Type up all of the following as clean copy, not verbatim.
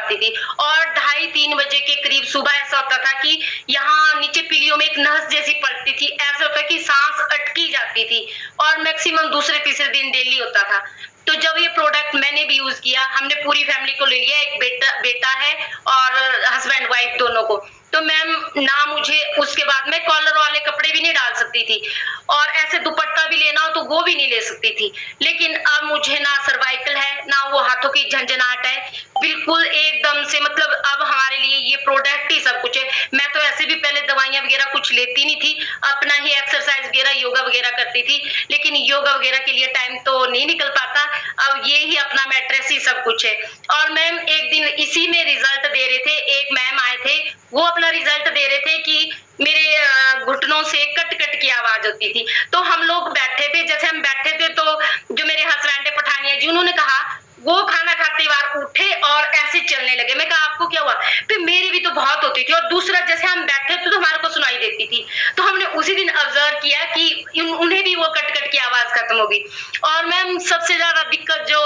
जाती थी और 2:30-3 बजे के करीब सुबह ऐसा होता था कि यहाँ नीचे पीलियों में एक नस जैसी पड़ती थी, ऐसा होता कि सांस अटकी जाती थी और मैक्सिमम दूसरे तीसरे दिन डेली होता था। तो जब ये प्रोडक्ट मैंने भी यूज किया, हमने पूरी फैमिली को ले लिया, एक बेटा है और हस्बैंड वाइफ दोनों को। तो मैम ना मुझे उसके बाद में कॉलर वाले कपड़े भी नहीं डाल सकती थी और ऐसे दुपट्टा भी लेना हो तो वो भी नहीं ले सकती थी। लेकिन अब मुझे ना सर्वाइकल है, ना वो हाथों की झंझनाहट है, बिल्कुल एकदम से मतलब अब हमारे लिए ये प्रोडक्ट ही सब कुछ है। मैं तो ऐसे भी पहले दवाइयाँ वगैरह कुछ लेती नहीं थी, अपना ही एक्सरसाइज वगैरह, योगा वगैरह करती थी, लेकिन योगा वगैरह के लिए टाइम तो नहीं निकल पाता। अब ये ही अपना मैट्रेस ही सब कुछ है। और मैम एक दिन इसी में रिजल्ट दे रहे थे, एक मैम आए थे, वो अपना रिजल्ट दे रहे थे कि मेरे घुटनों से कट-कट की आवाज होती थी। तो हम लोग बैठे थे, जैसे हम बैठे थे तो जो मेरे हस्बैंड है पठानिया जी, उन्होंने कहा वो खाना खाते बार उठे और ऐसे चलने लगे। मैं कहा आपको क्या हुआ? फिर मेरी भी तो बहुत होती थी और दूसरा जैसे हम बैठे थे तो हमारे को सुनाई देती थी। तो हमने उसी दिन ऑब्जर्व किया कि उन्हें भी वो कट-कट की आवाज खत्म हो गई। और मैम सबसे ज्यादा दिक्कत जो,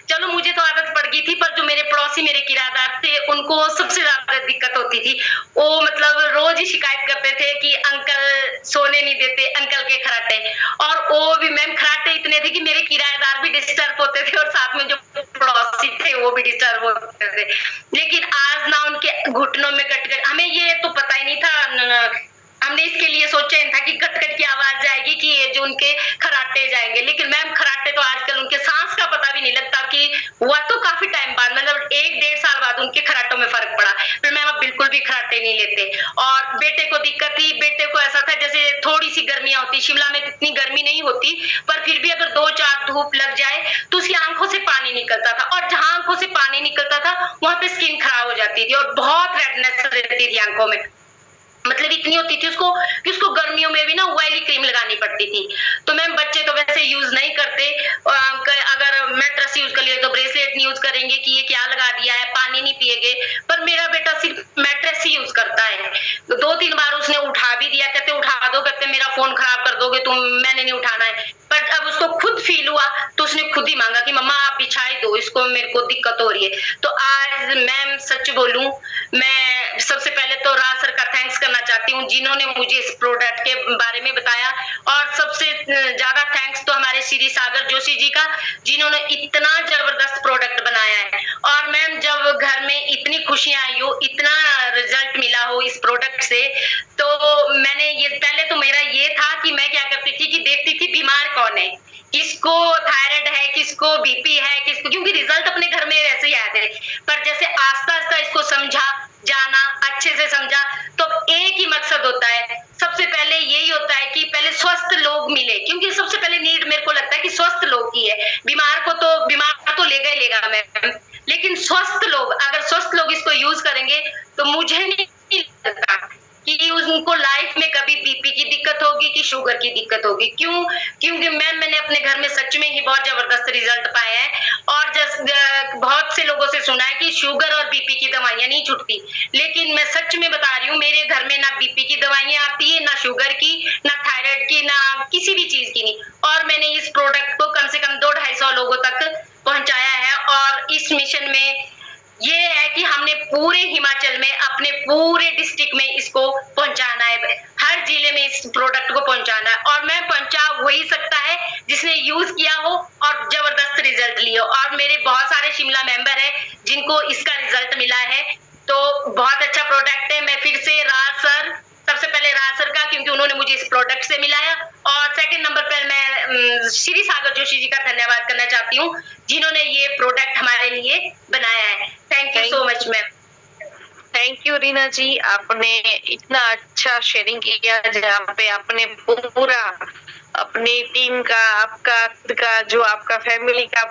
चलो मुझे तो आदत पड़ गई थी, पर जो मेरे पड़ोसी मेरे किराएदार थे उनको सबसे ज्यादा दिक्कत होती थी। वो मतलब रोज ही शिकायत करते थे कि अंकल सोने नहीं देते, अंकल के खर्राटे। और वो भी मैम खर्राटे इतने थे कि मेरे किराएदार भी डिस्टर्ब होते थे और साथ में जो पड़ोसी थे वो भी डिस्टर्ब होते थे। लेकिन आज ना उनके घुटनों में कट-कट, हमें ये तो पता ही नहीं था, हमने इसके लिए सोचा ही था कि कट-कट की आवाज जाएगी कि ये जो उनके खर्राटे जाएंगे। लेकिन मैम खर्राटे तो आजकल उनके सांस का पता भी नहीं लगता कि हुआ तो काफी टाइम बाद, मतलब 1-1.5 साल बाद उनके खर्राटों में फर्क पड़ा। फिर मैम अब बिल्कुल भी खर्राटे नहीं लेते। और बेटे को दिक्कत थी, बेटे को ऐसा था जैसे थोड़ी सी गर्मियां होती, शिमला में इतनी गर्मी नहीं होती, पर फिर भी अगर 2-4 धूप लग जाए तो उसकी आंखों से पानी निकलता था और जहां आंखों से पानी निकलता था वहां पे स्किन खराब हो जाती थी और बहुत रेडनेस रहती थी आंखों में। मतलब इतनी होती थी उसको कि उसको गर्मियों में भी ना ऑयली क्रीम लगानी पड़ती थी। तो मैम बच्चे तो वैसे यूज नहीं करते, अगर मैट्रेस यूज कर लिए तो ब्रेसलेट नहीं यूज करेंगे कि ये क्या लगा दिया है, पानी नहीं पिएंगे। पर मेरा बेटा सिर्फ मैट्रेस ही यूज करता है। तो 2-3 बार उसने उठा भी दिया, कहते उठा दो, कहते मेरा फोन खराब कर दोगे तुम, मैंने नहीं उठाना है। पर अब उसको खुद फील हुआ तो उसने खुद ही मांगा कि मम्मा आप बिछाई दो, इसको मेरे को दिक्कत हो रही है। तो आज मैम सच बोलूं, मैं सबसे पहले तो राज सर का थैंक्स करना चाहती हूँ जिन्होंने मुझे इस प्रोडक्ट के बारे में बताया। और सबसे ज्यादा थैंक्स तो हमारे श्री सागर जोशी जी का, जिन्होंने इतना जबरदस्त प्रोडक्ट बनाया है। और मैम जब घर में इतनी खुशियां आई हो, इतना रिजल्ट मिला हो इस प्रोडक्ट से, तो मैंने ये पहले तो मेरा ये था कि मैं क्या करती थी कि देखती थी बीमार कौन है, किसको थायराइड है, किसको बीपी है, किसको, क्योंकि रिजल्ट अपने घर में वैसे ही आए थे। पर जैसे आस्ता आस्ता इसको समझा, जाना, अच्छे से समझा, तो एक ही मकसद होता है, सबसे पहले यही होता है कि पहले स्वस्थ लोग मिले, क्योंकि सबसे पहले नीड मेरे को लगता है कि स्वस्थ लोग की है। बीमार तो लेगा ही लेगा मैम, लेकिन स्वस्थ लोग, अगर स्वस्थ लोग इसको यूज करेंगे तो मुझे नहीं लगता कि उनको लाइफ में कभी बीपी की दिक्कत होगी कि शुगर की दिक्कत होगी। क्यों? क्योंकि मैंने अपने घर में सच में ही बहुत जबरदस्त रिजल्ट पाए हैं। और बहुत से लोगों से सुना है कि शुगर और बीपी की दवाइयां नहीं छुटती, लेकिन मैं सच में बता रही हूँ, मेरे घर में ना बीपी की दवाइयां आती है, ना शुगर की, ना थायराइड की, ना किसी भी चीज की नहीं। और मैंने इस प्रोडक्ट को कम से कम 200-250 लोगों तक पहुंचाया है। और इस मिशन में ये है कि हमने पूरे हिमाचल में, अपने पूरे डिस्ट्रिक्ट में इसको पहुंचाना है, हर जिले में इस प्रोडक्ट को पहुंचाना है। और मैं पहुंचा वही सकता है जिसने यूज किया हो और जबरदस्त रिजल्ट लिया हो। और मेरे बहुत सारे शिमला मेंबर है जिनको इसका रिजल्ट मिला है। तो बहुत अच्छा प्रोडक्ट है। मैं फिर से राज सर, सबसे पहले राज सर का, क्योंकि उन्होंने मुझे इस प्रोडक्ट से मिलाया, और सेकंड नंबर पर मैं श्री सागर जोशी जी का धन्यवाद करना चाहती हूँ जिन्होंने ये प्रोडक्ट हमारे लिए बनाया है। Thank you so much ma'am. Thank you Reena ji, आपने इतना अच्छा शेयरिंग किया जहाँ पे आपने पूरा अपनी टीम का, आपका जो आपका फैमिली का